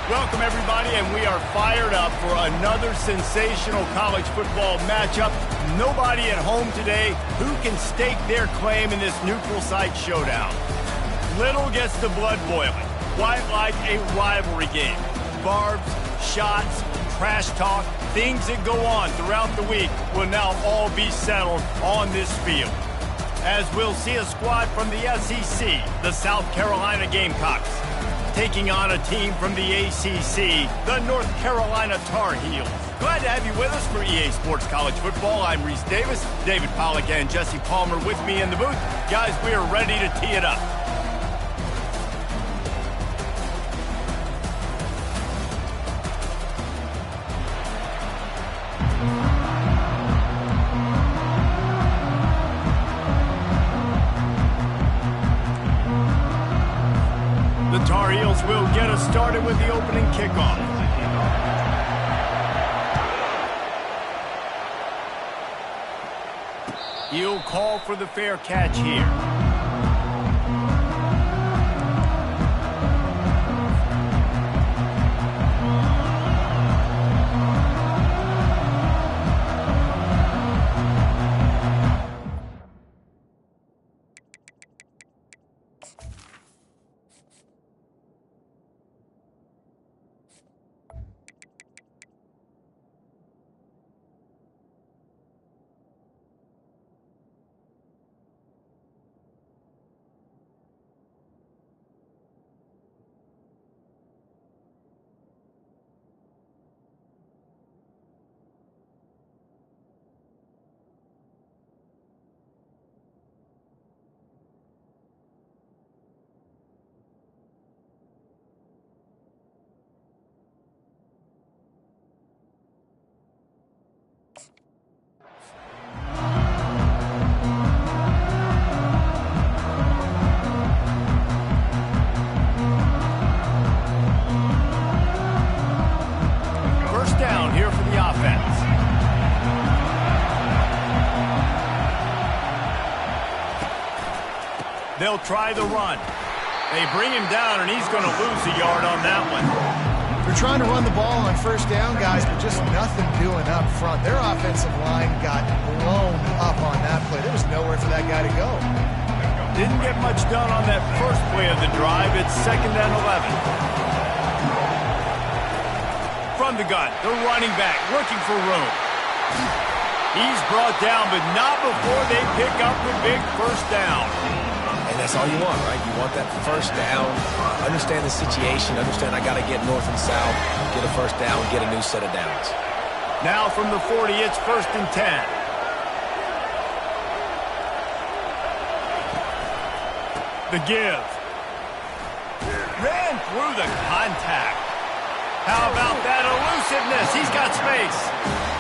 Welcome, everybody, and we are fired up for another sensational college football matchup. Nobody at home today who can stake their claim in this neutral site showdown. Little gets the blood boiling, quite like a rivalry game. Barbs, shots, trash talk, things that go on throughout the week will now all be settled on this field. As we'll see a squad from the SEC, the South Carolina Gamecocks, taking on a team from the ACC, the North Carolina Tar Heels. Glad to have you with us for EA Sports College Football. I'm Reese Davis, David Pollack and Jesse Palmer with me in the booth. Guys, we are ready to tee it up. The Tar Heels will get us started with the opening kickoff. He'll call for the fair catch here. They'll try the run. They bring him down, and he's going to lose a yard on that one. They're trying to run the ball on first down, guys, but just nothing doing up front. Their offensive line got blown up on that play. There was nowhere for that guy to go. Didn't get much done on that first play of the drive. It's 2nd and 11. From the gun, the running back looking for room. He's brought down, but not before they pick up the big first down. And that's all you want, right? You want that first down. Understand the situation. Understand I got to get north and south, get a first down, get a new set of downs. Now from the 40, it's 1st and 10. The give. Ran through the contact. How about that elusiveness? He's got space.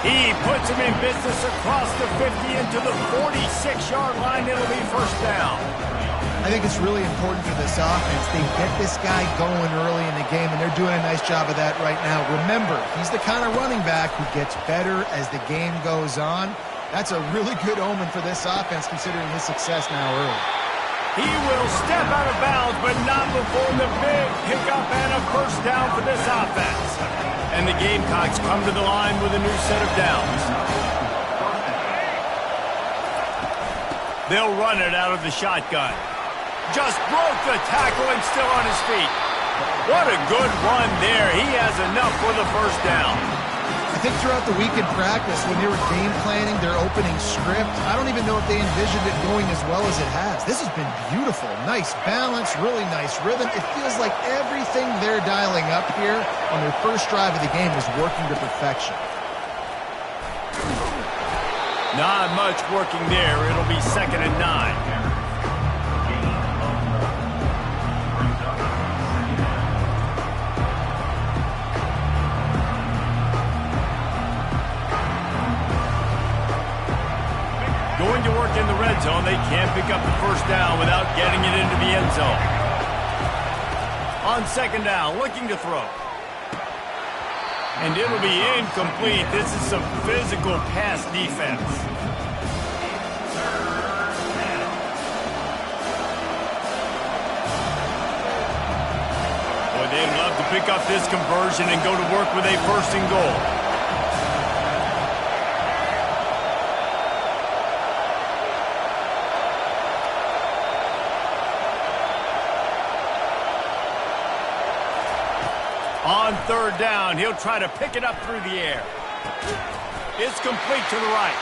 He puts him in business across the 50 into the 46-yard line. It'll be first down. I think it's really important for this offense. They get this guy going early in the game, and they're doing a nice job of that right now. Remember, he's the kind of running back who gets better as the game goes on. That's a really good omen for this offense, considering his success now early. He will step out of bounds, but not before the big pickup and a first down for this offense. And the Gamecocks come to the line with a new set of downs. They'll run it out of the shotgun. Just broke the tackle and still on his feet. What a good run there. He has enough for the first down. I think throughout the week in practice, when they were game planning their opening script, I don't even know if they envisioned it going as well as it has. This has been beautiful. Nice balance, really nice rhythm. It feels like everything they're dialing up here on their first drive of the game is working to perfection. Not much working there. It'll be 2nd and 9. Going to work in the red zone. They can't pick up the first down without getting it into the end zone. On 2nd down, looking to throw. And it'll be incomplete. This is some physical pass defense. Boy, they'd love to pick up this conversion and go to work with a 1st and goal. On 3rd down, he'll try to pick it up through the air. It's complete to the right.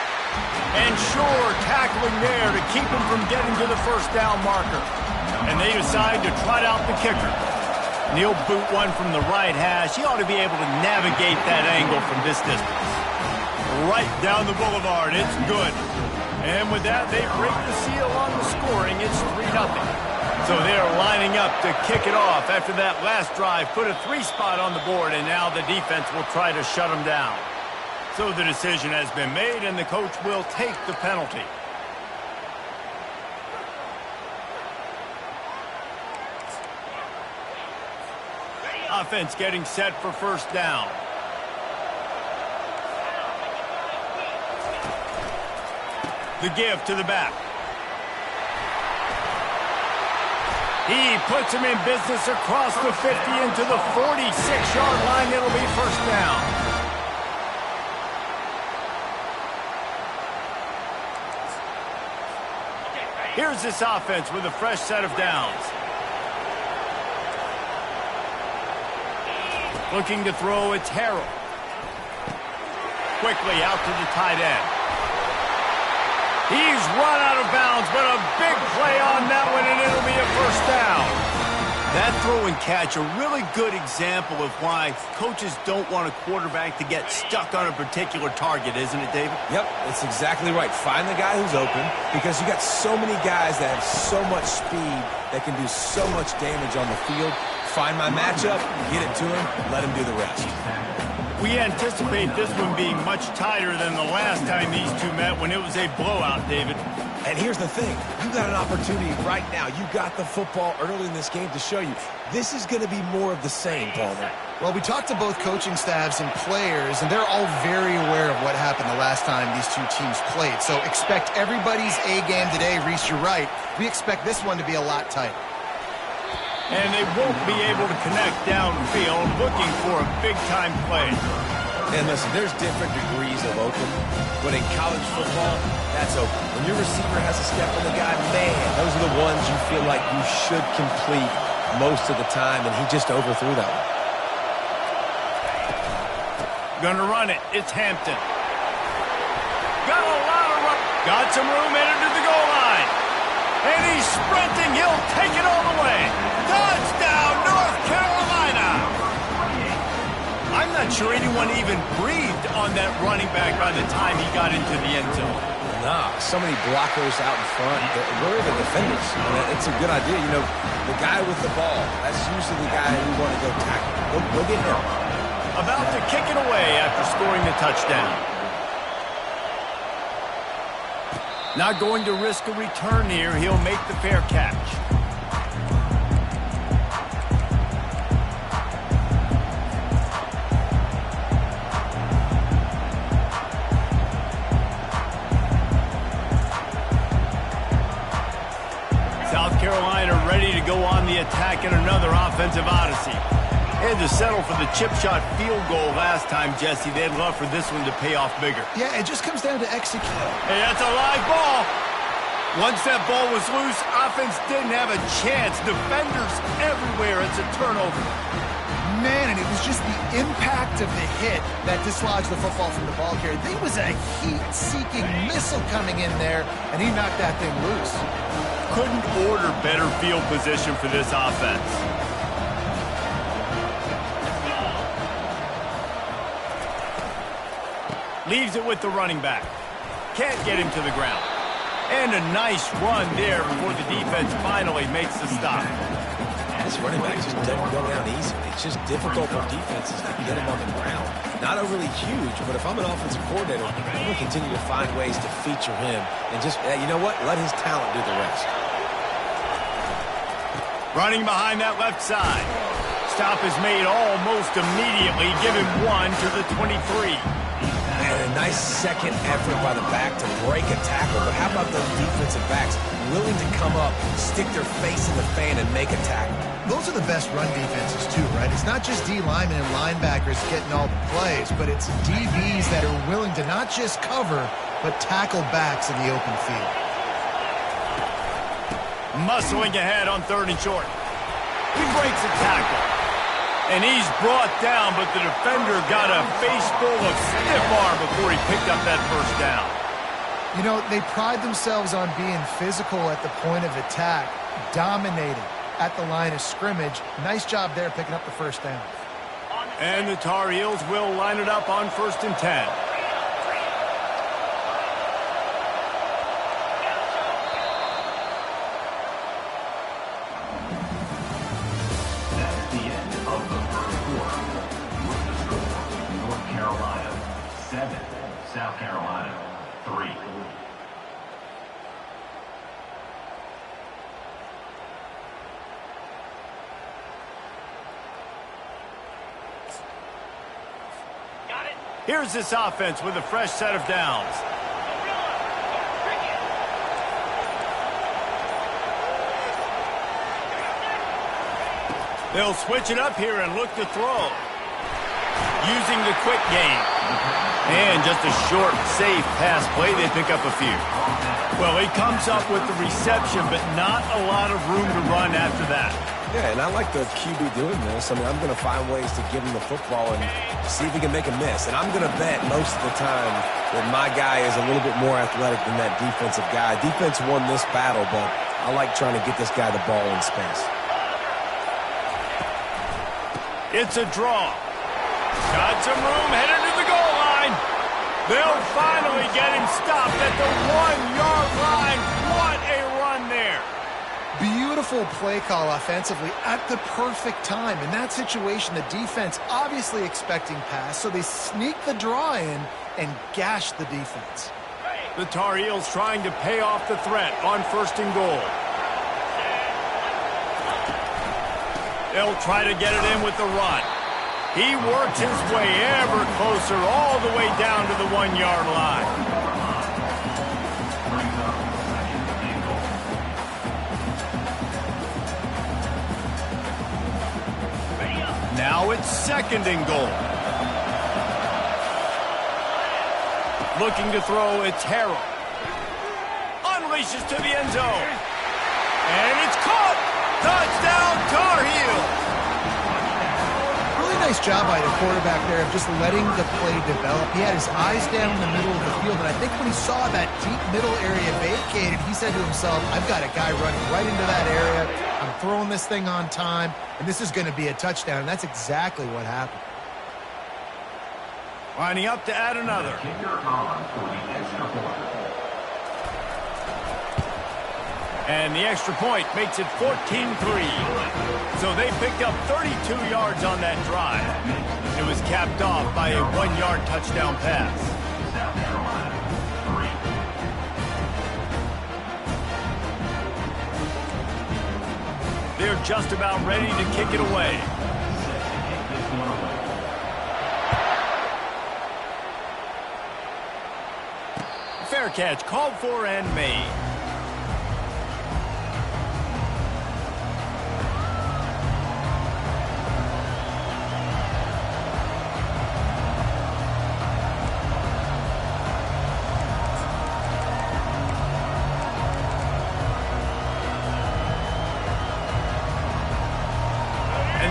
And sure, tackling there to keep him from getting to the 1st down marker. And they decide to trot out the kicker. And he'll boot one from the right hash. He ought to be able to navigate that angle from this distance. Right down the boulevard. It's good. And with that, they break the seal on the scoring. It's 3-0. So they're lining up to kick it off after that last drive. Put a 3-spot on the board, and now the defense will try to shut them down. So the decision has been made, and the coach will take the penalty. Offense getting set for 1st down. The give to the back. He puts him in business across the 50 into the 46-yard line. It'll be 1st down. Here's this offense with a fresh set of downs. Looking to throw, it's Harrell. Quickly out to the tight end. He's run out of bounds, but a big play on that one, and it'll be a 1st down. That throw and catch, a really good example of why coaches don't want a quarterback to get stuck on a particular target, isn't it, David? Yep, that's exactly right. Find the guy who's open, because you got so many guys that have so much speed that can do so much damage on the field. Find my matchup, get it to him, let him do the rest. We anticipate this one being much tighter than the last time these two met when it was a blowout, David. And here's the thing. You got an opportunity right now. You got the football early in this game to show you. This is going to be more of the same, Palmer. Well, we talked to both coaching staffs and players, and they're all very aware of what happened the last time these two teams played. So expect everybody's A game today. Reese, you're right. We expect this one to be a lot tighter. And they won't be able to connect downfield, looking for a big-time play. And listen, there's different degrees of open, but in college football, that's open. When your receiver has a step on the guy, man, those are the ones you feel like you should complete most of the time, and he just overthrew that one. Gonna run it. It's Hampton. Got a lot of run. Got some room headed to the goal line. And he's sprinting. He'll take it all the way. Touchdown, North Carolina. I'm not sure anyone even breathed on that running back by the time he got into the end zone. Nah, so many blockers out in front. Where are the defenders? It's a good idea. You know, the guy with the ball, that's usually the guy we want to go tackle. Go get him. About to kick it away after scoring the touchdown. Not going to risk a return here. He'll make the fair catch. South Carolina ready to go on the attack in another offensive odyssey. Had to settle for the chip shot field goal last time, Jesse. They'd love for this one to pay off bigger. Yeah, it just comes down to execute. Hey, that's a live ball. Once that ball was loose, offense didn't have a chance. Defenders everywhere. It's a turnover. Man, and it was just the impact of the hit that dislodged the football from the ball carrier. There was a heat-seeking missile coming in there, and he knocked that thing loose. Couldn't order better field position for this offense. Leaves it with the running back. Can't get him to the ground. And a nice run there before the defense finally makes the stop. This running back just doesn't go down easy. It's just difficult for defenses to get him on the ground. Not overly huge, but if I'm an offensive coordinator, I'm going to continue to find ways to feature him and just, you know what, let his talent do the rest. Running behind that left side. Stop is made almost immediately. Give him 1 to the 23. And a nice second effort by the back to break a tackle. But how about those defensive backs willing to come up, stick their face in the fan, and make a tackle? Those are the best run defenses, too, right? It's not just D linemen and linebackers getting all the plays, but it's DBs that are willing to not just cover, but tackle backs in the open field. Muscling ahead on 3rd and short. He breaks a tackle. And he's brought down, but the defender got a face full of stiff arm before he picked up that first down. You know, they pride themselves on being physical at the point of attack, dominating at the line of scrimmage. Nice job there picking up the first down. And the Tar Heels will line it up on 1st and 10. South Carolina, 3. Here's this offense with a fresh set of downs. They'll switch it up here and look to throw. Using the quick game. And just a short, safe pass play, they pick up a few. Well, he comes up with the reception, but not a lot of room to run after that. Yeah, and I like the QB doing this. I mean, I'm going to find ways to give him the football and see if he can make a miss. And I'm going to bet most of the time that my guy is a little bit more athletic than that defensive guy. Defense won this battle, but I like trying to get this guy the ball in space. It's a draw. Got some room, headed to the goal line. They'll finally get him stopped at the 1-yard line. What a run there. Beautiful play call offensively at the perfect time. In that situation, the defense obviously expecting pass, so they sneak the draw in and gash the defense. The Tar Heels trying to pay off the threat on 1st and goal. They'll try to get it in with the run. He works his way ever closer all the way down to the 1-yard line. Now it's 2nd and goal. Looking to throw, it's Harrell. Unleashes to the end zone. And it's caught. Touchdown, Tar Heels. Really nice job by the quarterback there of just letting the play develop. He had his eyes down in the middle of the field, and I think when he saw that deep middle area vacated, he said to himself, I've got a guy running right into that area. I'm throwing this thing on time, and this is going to be a touchdown, and that's exactly what happened. Lining up to add another. Kicker on for the extra point. And the extra point makes it 14-3. So they picked up 32 yards on that drive. It was capped off by a 1-yard touchdown pass. South Carolina, 3. They're just about ready to kick it away. Fair catch called for and made.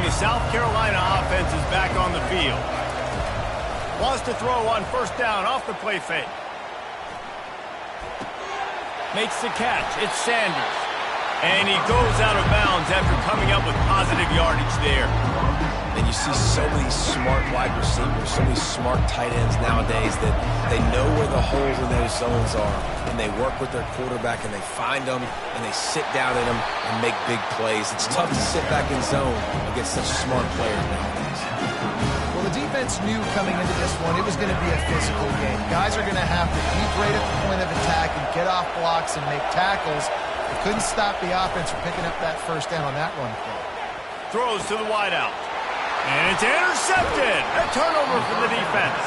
The South Carolina offense is back on the field. Wants to throw on 1st down off the play fake. Makes the catch. It's Sanders. And he goes out of bounds after coming up with positive yardage there. And you see so many smart wide receivers, so many smart tight ends nowadays that they know where the holes in those zones are, and they work with their quarterback, and they find them, and they sit down in them and make big plays. It's tough to sit back in zone against such smart players nowadays. Well, the defense knew coming into this one it was going to be a physical game. Guys are going to have to be great at the point of attack and get off blocks and make tackles. They couldn't stop the offense from picking up that first down on that run play. Throws to the wideout. And it's intercepted. A turnover for the defense.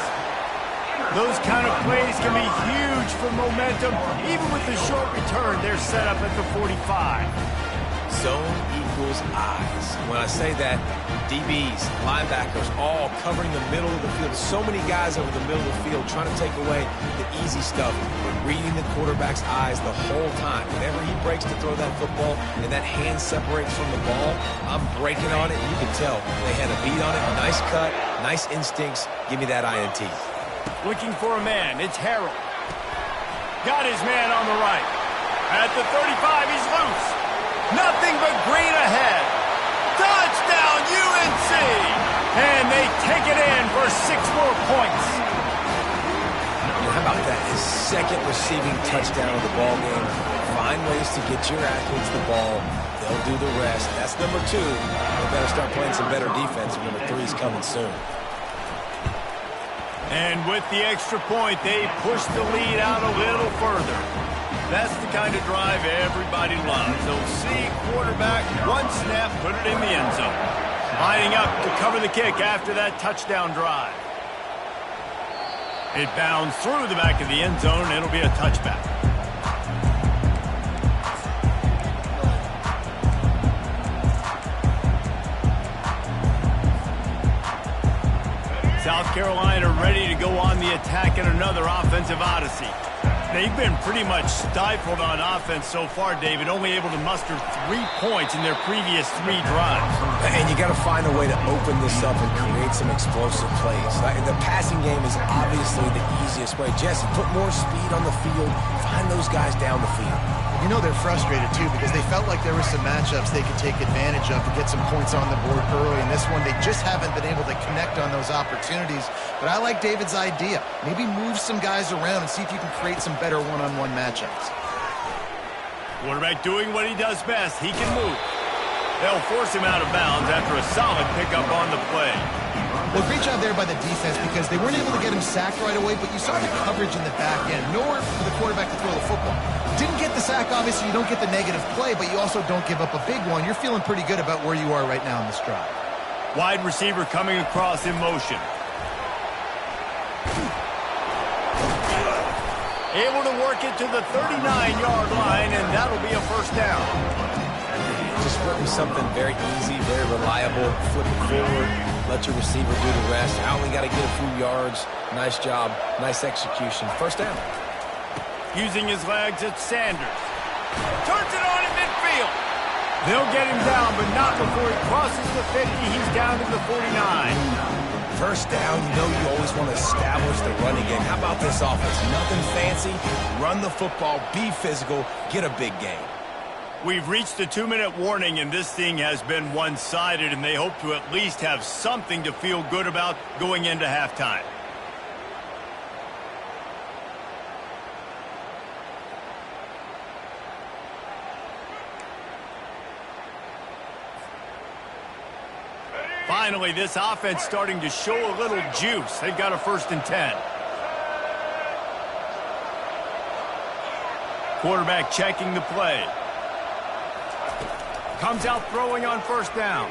Those kind of plays can be huge for momentum. Even with the short return, they're set up at the 45. Zone equals eyes. When I say that, DBs, linebackers, all covering the middle of the field. So many guys over the middle of the field trying to take away the easy stuff, but reading the quarterback's eyes the whole time. Whenever he breaks to throw that football and that hand separates from the ball, I'm breaking on it. You can tell they had a beat on it. Nice cut, nice instincts. Give me that INT. Looking for a man. It's Harrell. Got his man on the right. At the 35, he's loose. Nothing but green ahead. Touchdown, UNC! And they take it in for 6 more points. How about that? His second receiving touchdown of the ball game. Find ways to get your athletes the ball. They'll do the rest. That's number 2. They better start playing some better defense. Number 3 is coming soon. And with the extra point, they push the lead out a little further. That's the kind of drive everybody loves. They'll see quarterback, one snap, put it in the end zone. Lining up to cover the kick after that touchdown drive. It bounds through the back of the end zone, and it'll be a touchback. South Carolina ready to go on the attack in another offensive odyssey. They've been pretty much stifled on offense so far, David, only able to muster 3 points in their previous 3 drives. And you got to find a way to open this up and create some explosive plays. The passing game is obviously the easiest way. Jesse, put more speed on the field. Find those guys down the field. You know they're frustrated, too, because they felt like there were some matchups they could take advantage of to get some points on the board early. In this one, they just haven't been able to connect on those opportunities. But I like David's idea. Maybe move some guys around and see if you can create some better one-on-one matchups. Quarterback doing what he does best. He can move. They'll force him out of bounds after a solid pickup on the play. Well, great job there by the defense because they weren't able to get him sacked right away, but you saw the coverage in the back end. Nowhere for the quarterback to throw the football. Didn't get the sack, obviously. You don't get the negative play, but you also don't give up a big one. You're feeling pretty good about where you are right now in this drive. Wide receiver coming across in motion. Able to work it to the 39-yard line, and that'll be a first down. Just working something very easy, very reliable. Flip it forward. Let your receiver do the rest. I only got to get a few yards. Nice job. Nice execution. First down. Using his legs, it's Sanders. Turns it on in midfield. They'll get him down, but not before he crosses the 50. He's down to the 49. First down, you know you always want to establish the running game. How about this offense? Nothing fancy. Run the football, be physical, get a big gain. We've reached the 2-minute warning, and this thing has been one-sided, and they hope to at least have something to feel good about going into halftime. Finally, this offense starting to show a little juice. They've got a 1st and 10. Quarterback checking the play. Comes out throwing on 1st down.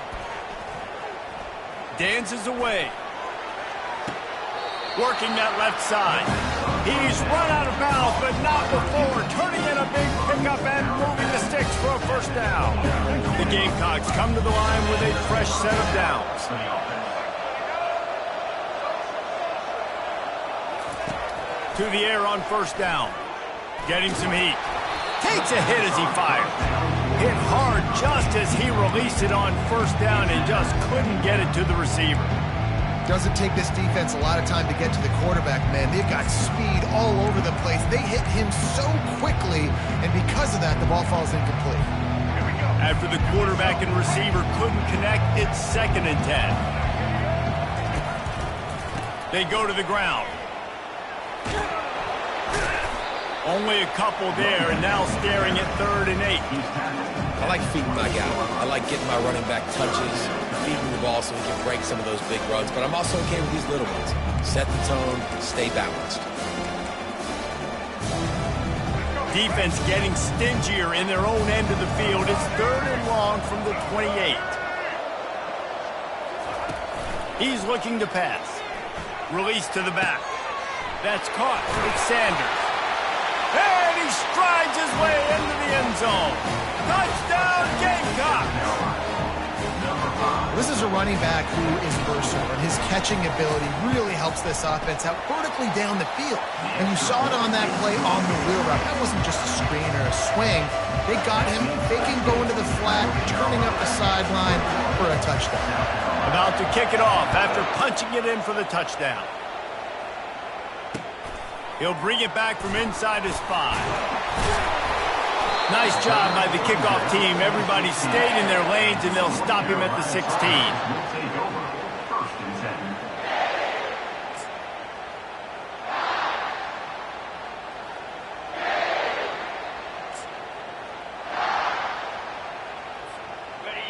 Dances away. Working that left side. He's run out of bounds, but not before. Turning in a big pickup and moving the sticks for a 1st down. The Gamecocks come to the line with a fresh set of downs. To the air on 1st down. Getting some heat. Takes a hit as he fired. Hit hard just as he released it on 1st down and just couldn't get it to the receiver. Doesn't take this defense a lot of time to get to the quarterback, man. They've got speed all over the place. They hit him so quickly, and because of that, the ball falls incomplete. After the quarterback and receiver couldn't connect, it's 2nd and 10. They go to the ground. Only a couple there, and now staring at 3rd and 8. I like feeding my guy. I like getting my running back touches, feeding the ball so he can break some of those big runs, but I'm also okay with these little ones. Set the tone, stay balanced. Defense getting stingier in their own end of the field. It's 3rd and long from the 28. He's looking to pass. Release to the back. That's caught. It's Sanders. And he strides his way into the end zone. Touchdown, Gamecock! This is a running back who is versatile, and his catching ability really helps this offense out vertically down the field. And you saw it on that play on the wheel route. That wasn't just a screen or a swing. They got him faking going to the flat, turning up the sideline for a touchdown. About to kick it off after punching it in for the touchdown. He'll bring it back from inside his 5. Nice job by the kickoff team. Everybody stayed in their lanes, and they'll stop him at the 16. Will take over 1st and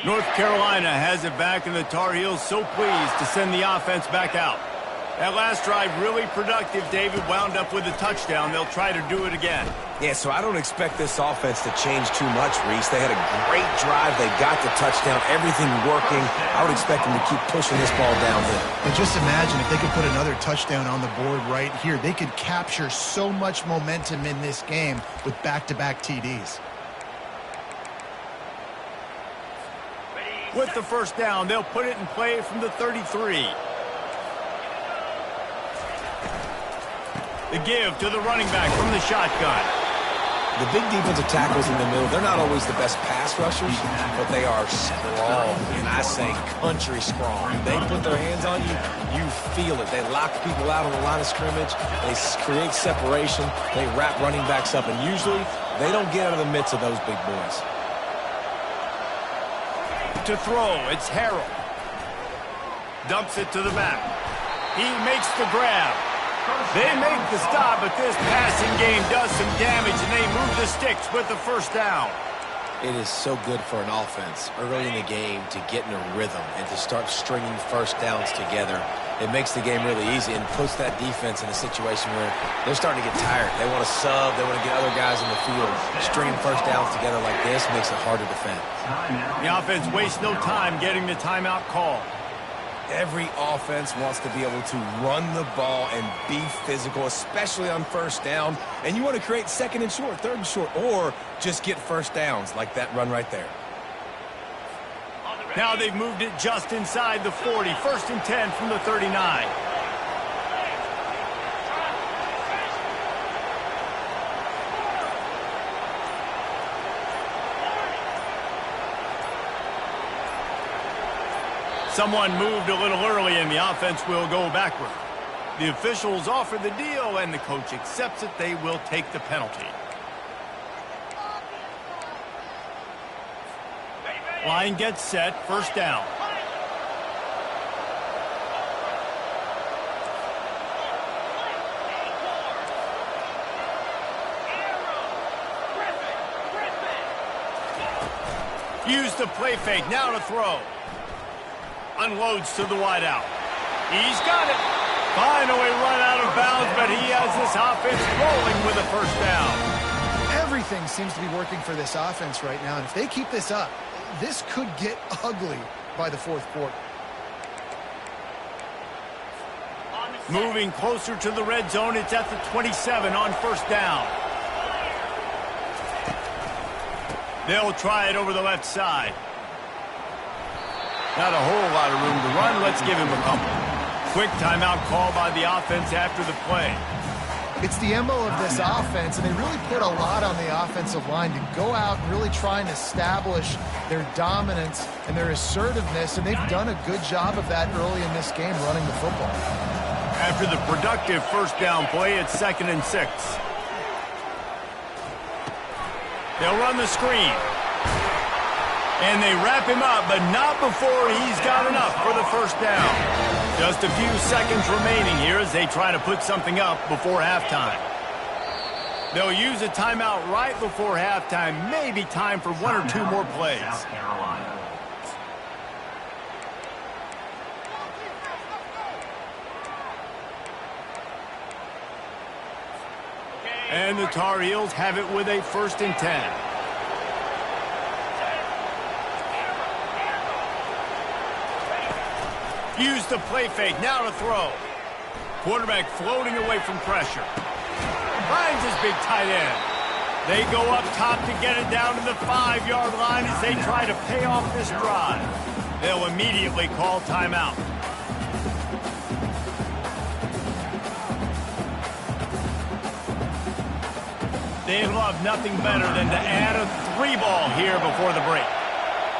10. North Carolina has it back, and the Tar Heels so pleased to send the offense back out. That last drive really productive. David wound up with a touchdown. They'll try to do it again. Yeah, so I don't expect this offense to change too much, Reese. They had a great drive. They got the touchdown. Everything working. I would expect them to keep pushing this ball downhill. And just imagine if they could put another touchdown on the board right here. They could capture so much momentum in this game with back-to-back TDs. With the 1st down, they'll put it in play from the 33. The give to the running back from the shotgun. The big defensive tackles in the middle, they're not always the best pass rushers, but they are strong, and I say country strong. They put their hands on you, you feel it. They lock people out on the line of scrimmage. They create separation. They wrap running backs up, and usually they don't get out of the midst of those big boys. To throw, it's Harrell. Dumps it to the back. He makes the grab. They make the stop, but this passing game does some damage, and they move the sticks with the 1st down. It is so good for an offense early in the game to get in a rhythm and to start stringing 1st downs together. It makes the game really easy and puts that defense in a situation where they're starting to get tired. They want to sub. They want to get other guys in the field. Stringing 1st downs together like this makes it hard to defend. The offense wastes no time getting the timeout call. Every offense wants to be able to run the ball and be physical, especially on 1st down. And you want to create 2nd and short, 3rd and short, or just get 1st downs like that run right there. Now they've moved it just inside the 40. 1st and 10 from the 39. Someone moved a little early, and the offense will go backward. The officials offer the deal, and the coach accepts it. They will take the penalty. Line gets set. 1st down. Use the play fake. Now to throw. Unloads to the wideout. He's got it. Finally run out of bounds, but he has this offense rolling with a 1st down. Everything seems to be working for this offense right now, and if they keep this up, this could get ugly by the 4th quarter. Moving closer to the red zone, it's at the 27 on 1st down. They'll try it over the left side. Not a whole lot of room to run. Let's give him a couple. Quick timeout call by the offense after the play. It's the MO of this offense, and they really put a lot on the offensive line to go out and really try and establish their dominance and their assertiveness, and they've done a good job of that early in this game running the football. After the productive 1st down play, it's 2nd and 6. They'll run the screen. And they wrap him up, but not before he's got enough for the 1st down. Just a few seconds remaining here as they try to put something up before halftime. They'll use a timeout right before halftime. Maybe time for one or two more plays. South Carolina. And the Tar Heels have it with a 1st and 10. Use the play fake, now to throw. Quarterback floating away from pressure. Finds his big tight end. They go up top to get it down to the 5-yard line as they try to pay off this drive. They'll immediately call timeout. They love nothing better than to add a 3-ball here before the break.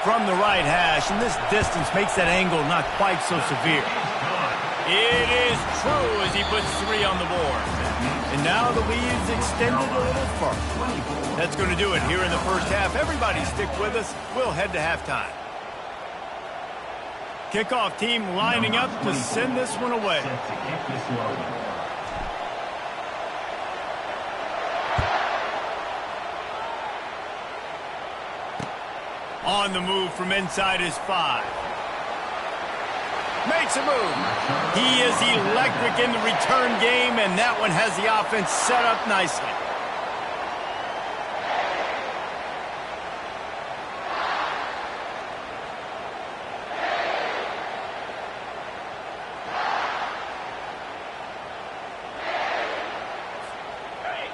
From the right hash, and this distance makes that angle not quite so severe. It is true as he puts 3 on the board. And now the lead's extended a little further. That's going to do it here in the first half. Everybody stick with us. We'll head to halftime. Kickoff team lining up to send this one away. On the move from inside his 5. Makes a move. He is electric in the return game, and that one has the offense set up nicely.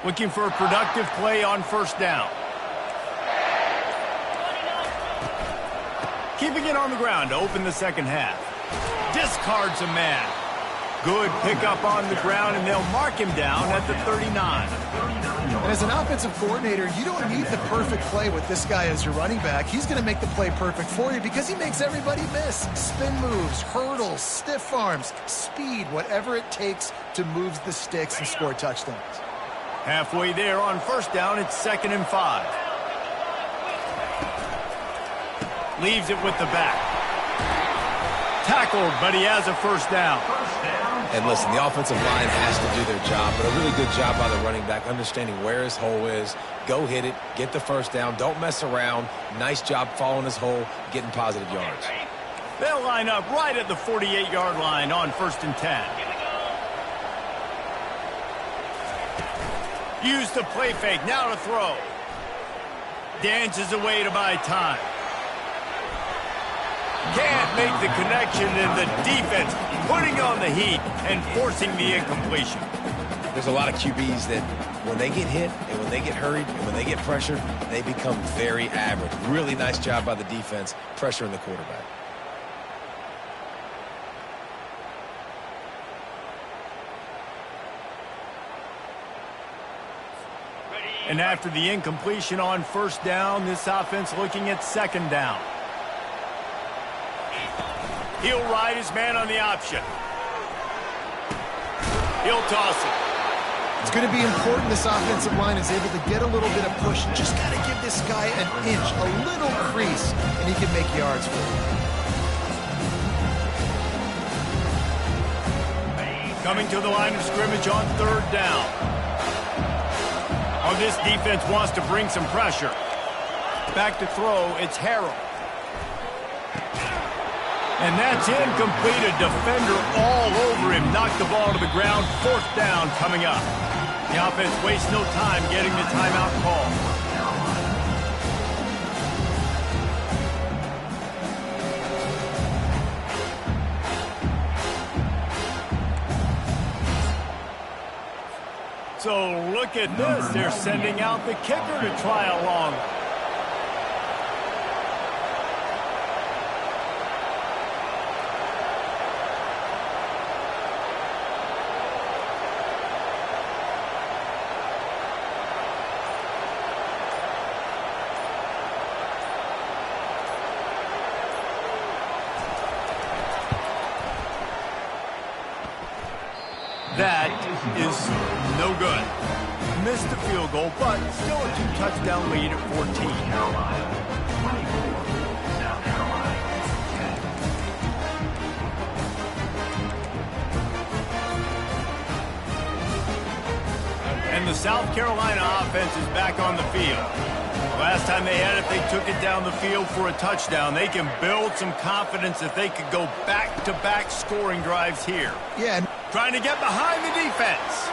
Looking for a productive play on 1st down. Keeping it on the ground to open the second half. Discards a man. Good pickup on the ground, and they'll mark him down at the 39. And as an offensive coordinator, you don't need the perfect play with this guy as your running back. He's going to make the play perfect for you because he makes everybody miss. Spin moves, hurdles, stiff arms, speed, whatever it takes to move the sticks and score touchdowns. Halfway there on 1st down, it's 2nd and 5. Leaves it with the back. Tackled, but he has a 1st down. And listen, the offensive line has to do their job, but a really good job by the running back, understanding where his hole is. Go hit it, get the 1st down, don't mess around. Nice job following his hole, getting positive yards. They'll line up right at the 48-yard line on 1st and 10. Use the play fake, now to throw. Dances away to buy time. Can't make the connection, and the defense putting on the heat and forcing the incompletion. There's a lot of QBs that when they get hit and when they get hurried and when they get pressured, they become very average. Really nice job by the defense pressuring the quarterback. And after the incompletion on 1st down, this offense looking at 2nd down. He'll ride his man on the option. He'll toss it. It's going to be important this offensive line is able to get a little bit of push. Just got to give this guy an inch, a little crease, and he can make yards for you. Coming to the line of scrimmage on 3rd down. Oh, this defense wants to bring some pressure. Back to throw, it's Harrell. And that's incomplete. A defender all over him. Knocked the ball to the ground. 4th down coming up. The offense wastes no time getting the timeout call. So look at this. They're sending out the kicker to try a long. That is no good. Missed the field goal, but still a 2-touchdown lead at 14. Carolina. 24, South Carolina. the South Carolina offense is back on the field. Last time they had it, they took it down the field for a touchdown. They can build some confidence that they could go back-to-back scoring drives here. Yeah. Trying to get behind the defense.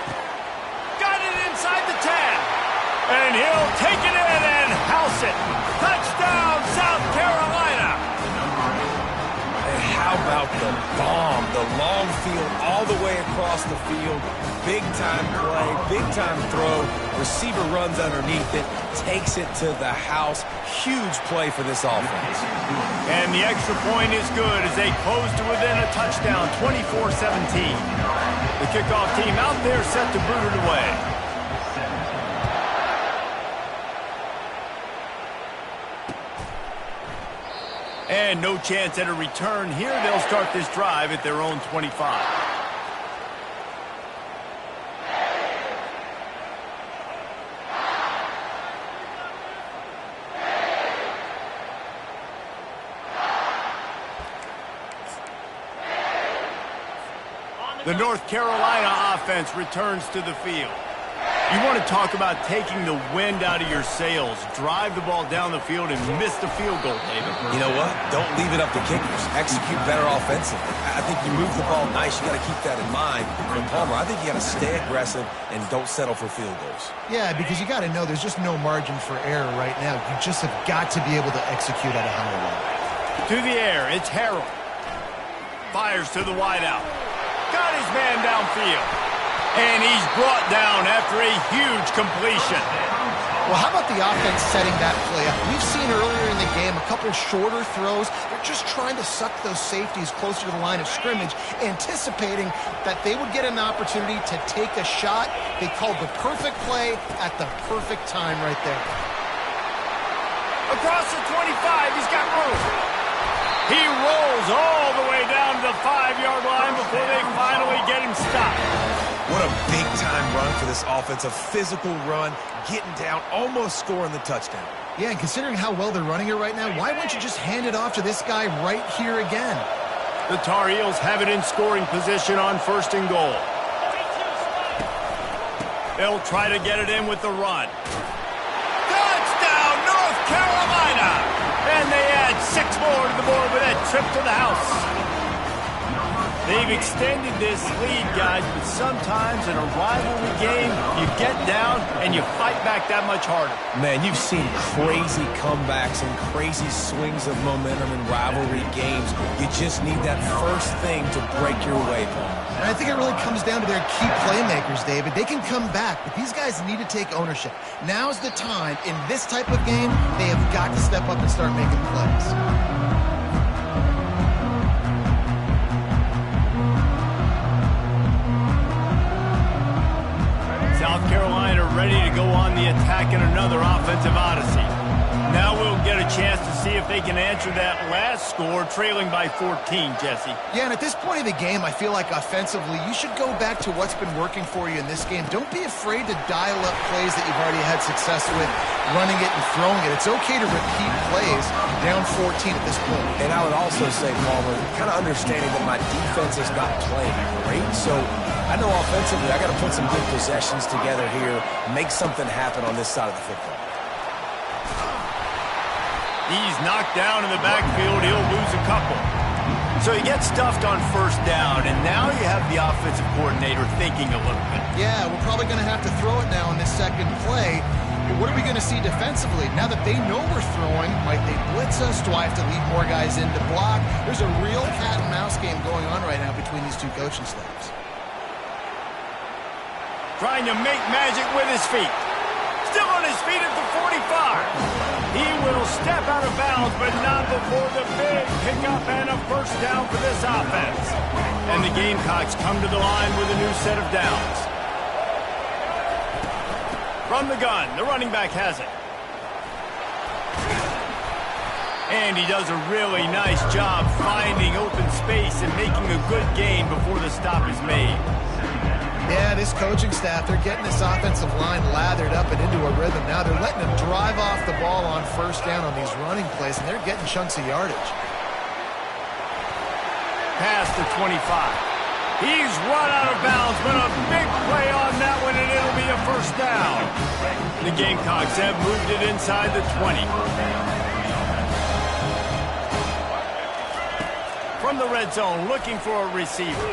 Got it inside the 10. And he'll take it in and house it. Touchdown, South Carolina. And how about the bomb? The long field all the way across the field. Big-time play, big-time throw. Receiver runs underneath it, takes it to the house. Huge play for this offense. And the extra point is good as they close to within a touchdown, 24-17. The kickoff team out there set to boot it away. And no chance at a return here. They'll start this drive at their own 25. The North Carolina offense returns to the field. You want to talk about taking the wind out of your sails. Drive the ball down the field and miss the field goal, David. You know what? Don't leave it up to kickers. Execute better offensively. I think you move the ball nice. You got to keep that in mind. But Palmer, I think you got to stay aggressive and don't settle for field goals. Yeah, because you got to know there's just no margin for error right now. You just have got to be able to execute at a high level. To the air, it's Harrell. Fires to the wideout. Got his man downfield. And he's brought down after a huge completion. Well, how about the offense setting that play up? We've seen earlier in the game a couple shorter throws. They're just trying to suck those safeties closer to the line of scrimmage, anticipating that they would get an opportunity to take a shot. They called the perfect play at the perfect time right there. Across the 25, he's got room. He rolls all the way down to the 5-yard line before they finally get him stopped. What a big-time run for this offense. A physical run, getting down, almost scoring the touchdown. Yeah, and considering how well they're running it right now, why wouldn't you just hand it off to this guy right here again? The Tar Heels have it in scoring position on 1st and goal. They'll try to get it in with the run. Touchdown, North Carolina! And they add 6 more to the board with that trip to the house. They've extended this lead, guys, but sometimes in a rivalry game, you get down and you fight back that much harder. Man, you've seen crazy comebacks and crazy swings of momentum in rivalry games. You just need that first thing to break your way, Paul. And I think it really comes down to their key playmakers, David. They can come back, but these guys need to take ownership. Now's the time. In this type of game, they have got to step up and start making plays. South Carolina ready to go on the attack in another offensive odyssey. Now we'll get a chance to see if they can answer that last score, trailing by 14, Jesse. Yeah, and at this point of the game, I feel like offensively, you should go back to what's been working for you in this game. Don't be afraid to dial up plays that you've already had success with, running it and throwing it. It's okay to repeat plays down 14 at this point. And I would also say, Palmer, kind of understanding that my defense is not playing great, so I know offensively I got to put some good possessions together here, make something happen on this side of the football. He's knocked down in the backfield. He'll lose a couple. So he gets stuffed on 1st down, and now you have the offensive coordinator thinking a little bit. Yeah, we're probably going to have to throw it now in this second play. But what are we going to see defensively? Now that they know we're throwing, might they blitz us? Do I have to leave more guys in to block? There's a real cat and mouse game going on right now between these two coaching staffs. Trying to make magic with his feet. Still on his feet at the 45. He will step out of bounds, but not before the big pickup and a 1st down for this offense. And the Gamecocks come to the line with a new set of downs. From the gun, the running back has it. And he does a really nice job finding open space and making a good gain before the stop is made. Yeah, this coaching staff, they're getting this offensive line lathered up and into a rhythm. Now they're letting them drive off the ball on 1st down on these running plays, and they're getting chunks of yardage. Pass to 25. He's run out of bounds, but a big play on that one, and it'll be a first down. The Gamecocks have moved it inside the 20. From the red zone, looking for a receiver.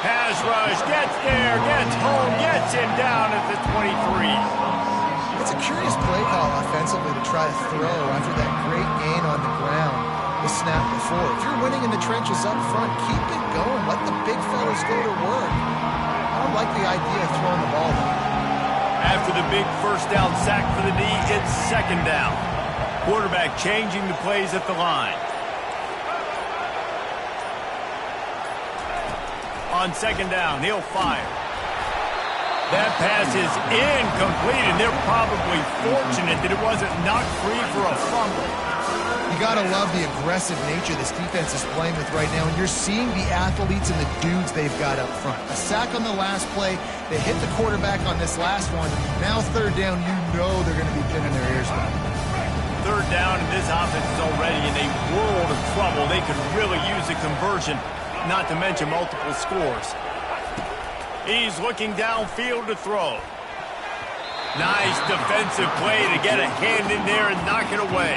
Pass rush, gets there, gets home, gets him down at the 23. It's a curious play call offensively to try to throw after that great gain on the ground the snap before. If you're winning in the trenches up front, keep it going. Let the big fellas go to work. I don't like the idea of throwing the ball though. After the big first down sack for the knee, it's second down. Quarterback changing the plays at the line. On second down, he'll fire. That pass is incomplete, and they're probably fortunate that it wasn't knocked free for a fumble. You got to love the aggressive nature this defense is playing with right now, and you're seeing the athletes and the dudes they've got up front. A sack on the last play. They hit the quarterback on this last one. Now third down, you know they're going to be pinning their ears back. Third down, and this offense is already in a world of trouble. They could really use a conversion, not to mention multiple scores. He's looking downfield to throw. Nice defensive play to get a hand in there and knock it away.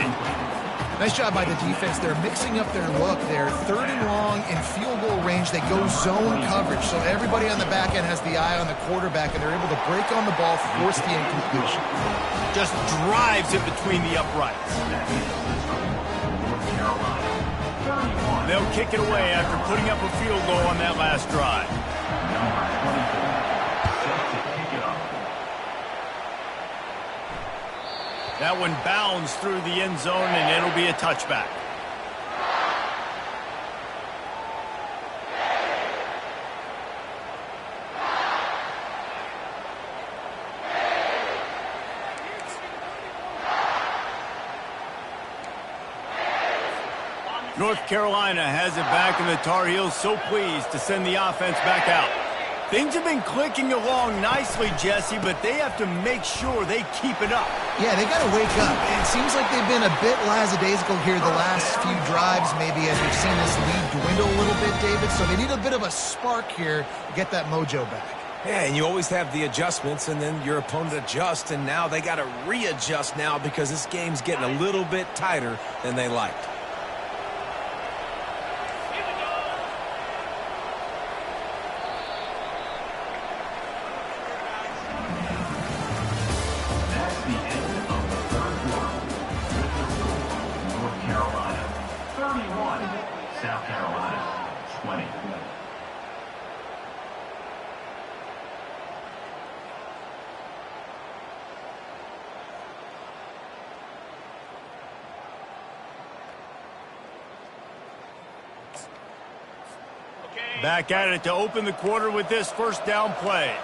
Nice job by the defense. They're mixing up their look. They're third and long in field goal range. They go zone coverage, so everybody on the back end has the eye on the quarterback, and they're able to break on the ball, force the incompletion. Just drives it between the uprights. They'll kick it away after putting up a field goal on that last drive. That one bounds through the end zone, and it'll be a touchback. North Carolina has it back, and the Tar Heels so pleased to send the offense back out. Things have been clicking along nicely, Jesse, but they have to make sure they keep it up. Yeah, they got to wake up. It seems like they've been a bit lackadaisical here the last few drives, maybe, as we've seen this lead dwindle a little bit, David. So they need a bit of a spark here to get that mojo back. Yeah, and you always have the adjustments, and then your opponent adjusts, and now they got to readjust now because this game's getting a little bit tighter than they liked. South Carolina, 20. Back at it to open the quarter with this first down play.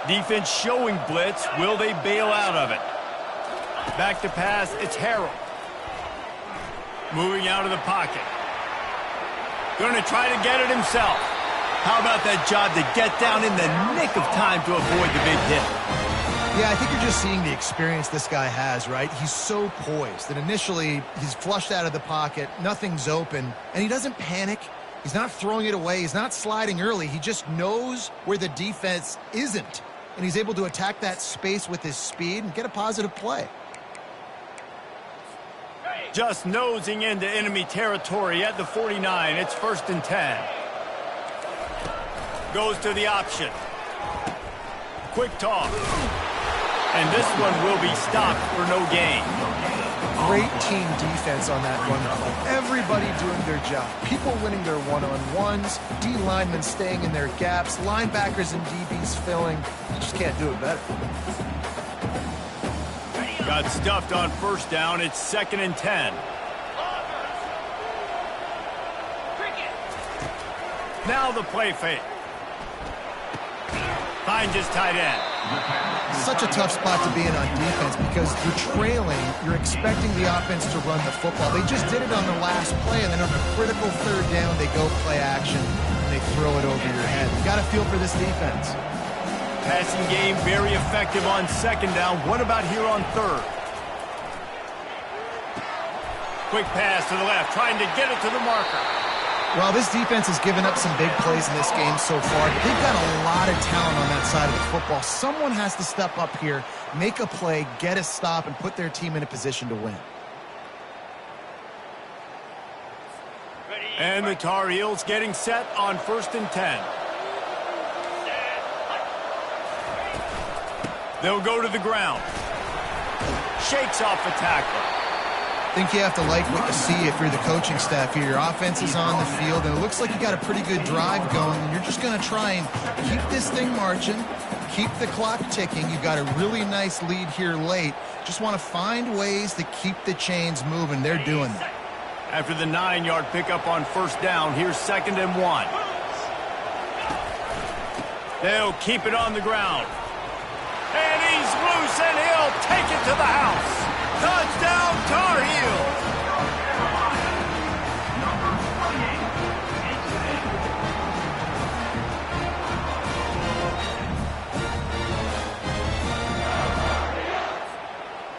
Defense showing blitz. Will they bail out of it? Back to pass, it's Harrell. Moving out of the pocket. Going to try to get it himself. How about that job to get down in the nick of time to avoid the big hit? Yeah, I think you're just seeing the experience this guy has, right? He's so poised that initially he's flushed out of the pocket, nothing's open, and he doesn't panic. He's not throwing it away. He's not sliding early. He just knows where the defense isn't, and he's able to attack that space with his speed and get a positive play. Just nosing into enemy territory at the 49. It's 1st and 10. Goes to the option. Quick toss. And this one will be stopped for no gain. Great team defense on that run play. Everybody doing their job. People winning their one-on-ones, D linemen staying in their gaps, linebackers and DBs filling. You just can't do it better. Got stuffed on first down. It's 2nd and 10. Now the play fake. Finds his tight end. Such a tough spot to be in on defense because you're trailing. You're expecting the offense to run the football. They just did it on the last play, and then on a critical third down, they go play action, and they throw it over your head. You got to feel for this defense. Passing game very effective on 2nd down. What about here on 3rd? Quick pass to the left, trying to get it to the marker. Well, this defense has given up some big plays in this game so far, but they've got a lot of talent on that side of the football. Someone has to step up here, make a play, get a stop, and put their team in a position to win. And the Tar Heels getting set on 1st and 10. They'll go to the ground. Shakes off the tackle. I think you have to like what you see if you're the coaching staff here. Your offense is on the field, and it looks like you got a pretty good drive going, and you're just going to try and keep this thing marching, keep the clock ticking. You've got a really nice lead here late. Just want to find ways to keep the chains moving. They're doing that. After the 9-yard pickup on 1st down, here's 2nd and 1. They'll keep it on the ground. And he's loose, and he'll take it to the house. Touchdown, Tar Heels!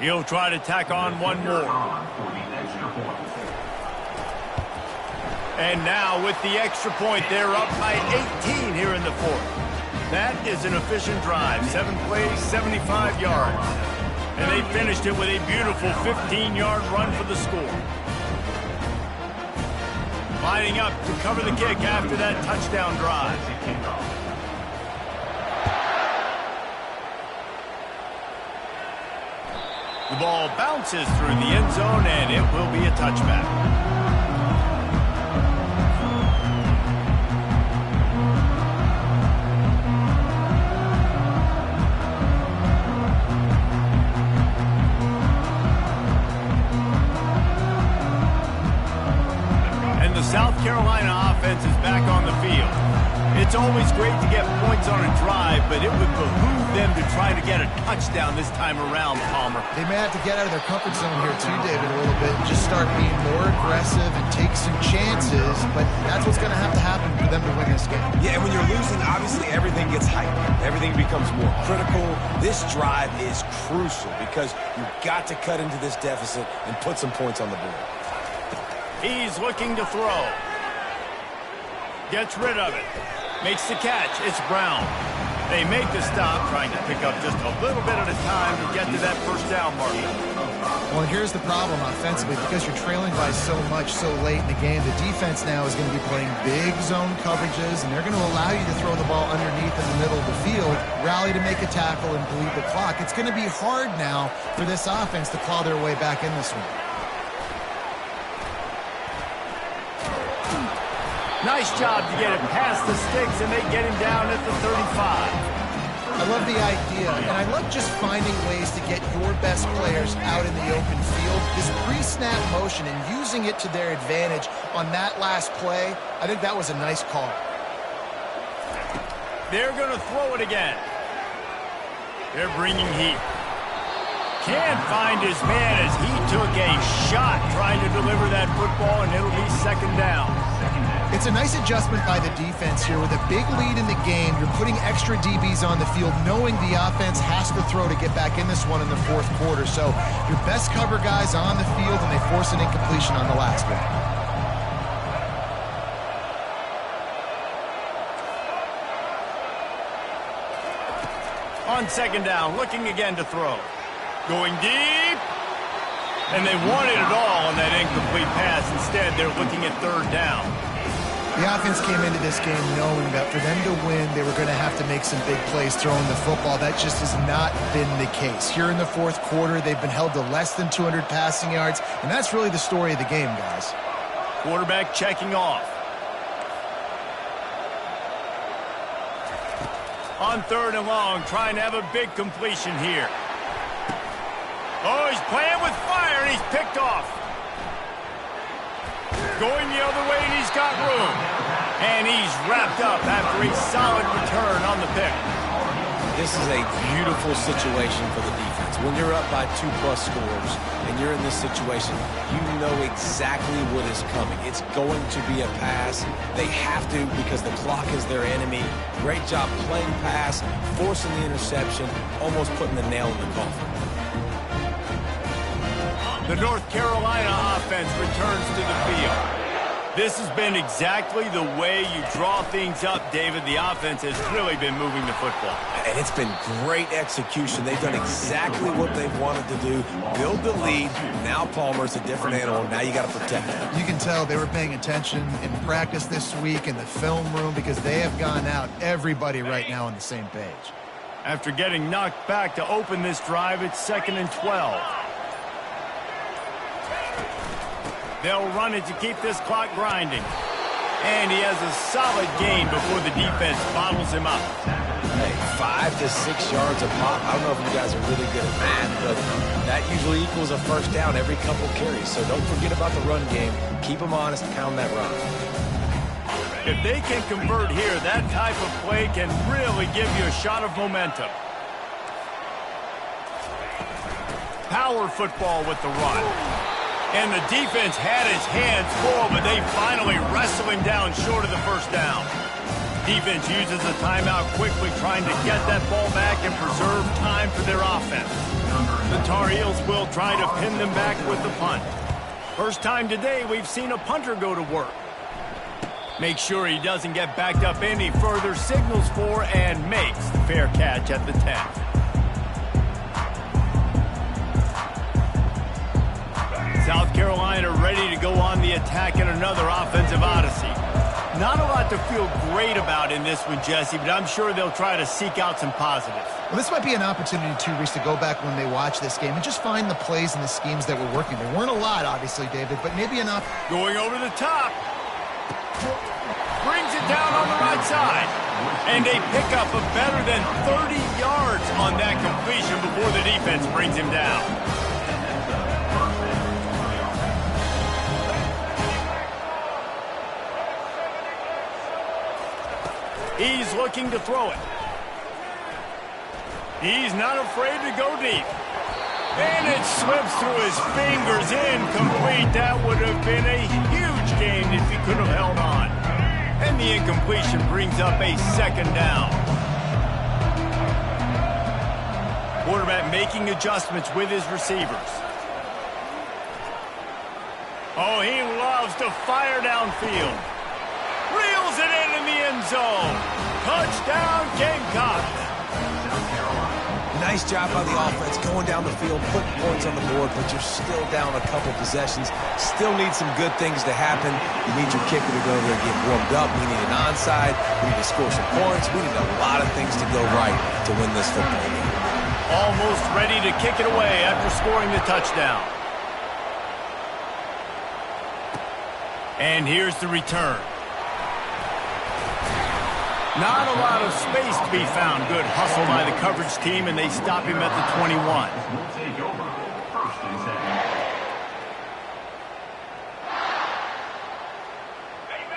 He'll try to tack on one more. And now with the extra point, they're up by 18 here in the 4th. That is an efficient drive. 7 plays, 75 yards. And they finished it with a beautiful 15-yard run for the score. Lining up to cover the kick after that touchdown drive. The ball bounces through the end zone, and it will be a touchback. South Carolina offense is back on the field. It's always great to get points on a drive, but it would behoove them to try to get a touchdown this time around, Palmer. They may have to get out of their comfort zone here too, David, a little bit, and just start being more aggressive and take some chances, but that's what's going to have to happen for them to win this game. Yeah, and when you're losing, obviously everything gets hyped. Everything becomes more critical. This drive is crucial because you've got to cut into this deficit and put some points on the board. He's looking to throw. Gets rid of it. Makes the catch. It's Brown. They make the stop, trying to pick up just a little bit at a time to get to that 1st down mark. Well, and here's the problem offensively. Because you're trailing by so much so late in the game, the defense now is going to be playing big zone coverages, and they're going to allow you to throw the ball underneath in the middle of the field, rally to make a tackle, and bleed the clock. It's going to be hard now for this offense to claw their way back in this one. Nice job to get it past the sticks, and they get him down at the 35. I love the idea, and I love just finding ways to get your best players out in the open field. This pre-snap motion and using it to their advantage on that last play, I think that was a nice call. They're going to throw it again. They're bringing heat. Can't find his man as he took a shot trying to deliver that football, and it'll be 2nd down. It's a nice adjustment by the defense here. With a big lead in the game, you're putting extra DBs on the field, knowing the offense has to throw to get back in this one in the 4th quarter. So your best cover guys on the field, and they force an incompletion on the last one. On 2nd down, looking again to throw. Going deep. And they wanted it all on that incomplete pass. Instead, they're looking at 3rd down. The offense came into this game knowing that for them to win, they were going to have to make some big plays throwing the football. That just has not been the case. Here in the 4th quarter, they've been held to less than 200 passing yards, and that's really the story of the game, guys. Quarterback checking off. On 3rd and long, trying to have a big completion here. Oh, he's playing with fire, and he's picked off. Going the other way, and he's got room. And he's wrapped up after a solid return on the pick. This is a beautiful situation for the defense. When you're up by 2+ scores and you're in this situation, you know exactly what is coming. It's going to be a pass. They have to because the clock is their enemy. Great job playing pass, forcing the interception, almost putting the nail in the coffin. The North Carolina offense returns to the field. This has been exactly the way you draw things up, David. The offense has really been moving the football. And it's been great execution. They've done exactly what they've wanted to do. Build the lead. Now Palmer's a different animal. Now you got to protect him. You can tell they were paying attention in practice this week in the film room because they have gone out, everybody right now on the same page. After getting knocked back to open this drive, it's 2nd and 12. They'll run it to keep this clock grinding. And he has a solid gain before the defense bottles him up. Hey, 5 to 6 yards a pop. I don't know if you guys are really good at math, but that usually equals a first down every couple carries. So don't forget about the run game. Keep them honest, pound that run. If they can convert here, that type of play can really give you a shot of momentum. Power football with the run. And the defense had his hands full, but they finally wrestle him down short of the first down. Defense uses a timeout quickly, trying to get that ball back and preserve time for their offense. The Tar Heels will try to pin them back with the punt. First time today we've seen a punter go to work. Make sure he doesn't get backed up any further, signals for and makes the fair catch at the 10. South Carolina ready to go on the attack in another offensive odyssey. Not a lot to feel great about in this one, Jesse, but I'm sure they'll try to seek out some positives. Well, this might be an opportunity, too, Reese, to go back when they watch this game and just find the plays and the schemes that were working. There weren't a lot, obviously, David, but maybe enough. Going over the top. Brings it down on the right side. And they pick up a better than 30 yards on that completion before the defense brings him down. He's looking to throw it. He's not afraid to go deep. And it slips through his fingers, incomplete. That would have been a huge gain if he could have held on. And the incompletion brings up a 2nd down. Quarterback making adjustments with his receivers. Oh, he loves to fire downfield. Reels it in the end zone. Touchdown, Gamecocks. Nice job by the offense going down the field, putting points on the board, but you're still down a couple possessions. Still need some good things to happen. You need your kicker to go there and get warmed up. We need an onside. We need to score some points. We need a lot of things to go right to win this football game. Almost ready to kick it away after scoring the touchdown. And here's the return. Not a lot of space to be found. Good hustle by the coverage team, and they stop him at the 21. We'll take over 1st and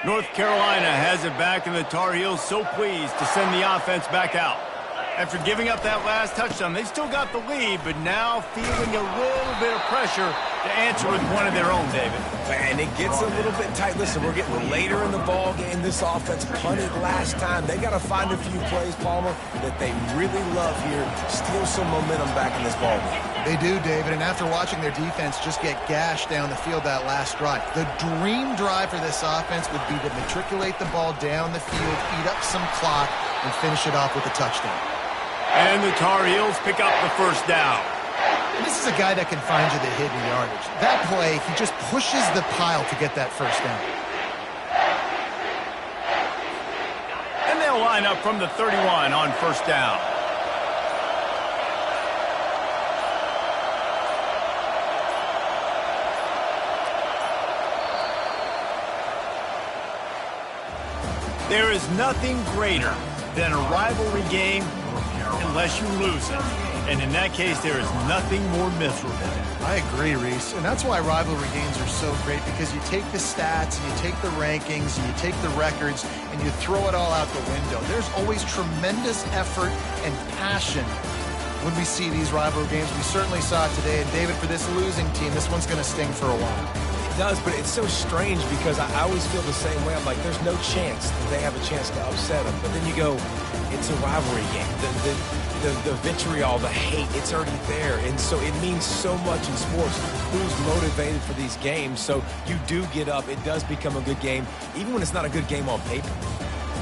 10. North Carolina has it back, and the Tar Heels so pleased to send the offense back out. After giving up that last touchdown, they still got the lead, but now feeling a little bit of pressure to answer with one of their own, David. And it gets a little bit tight. Listen, we're getting later in the ball game. This offense punted last time. They got to find a few plays, Palmer, that they really love here. Steal some momentum back in this ball game. They do, David, and after watching their defense just get gashed down the field that last drive, the dream drive for this offense would be to matriculate the ball down the field, eat up some clock, and finish it off with a touchdown. And the Tar Heels pick up the 1st down. This is a guy that can find you the hidden yardage. That play, he just pushes the pile to get that 1st down. And they'll line up from the 31 on 1st down. There is nothing greater than a rivalry game unless you lose it. And in that case, there is nothing more miserable. I agree, Reese. And that's why rivalry games are so great, because you take the stats, and you take the rankings, and you take the records, and you throw it all out the window. There's always tremendous effort and passion when we see these rivalry games. We certainly saw it today. And, David, for this losing team, this one's going to sting for a while. It does, but it's so strange because I always feel the same way. I'm like, there's no chance that they have a chance to upset them. But then you go, it's a rivalry game. the vitriol, the hate, it's already there. And so it means so much in sports. Who's motivated for these games? So you do get up. It does become a good game, even when it's not a good game on paper.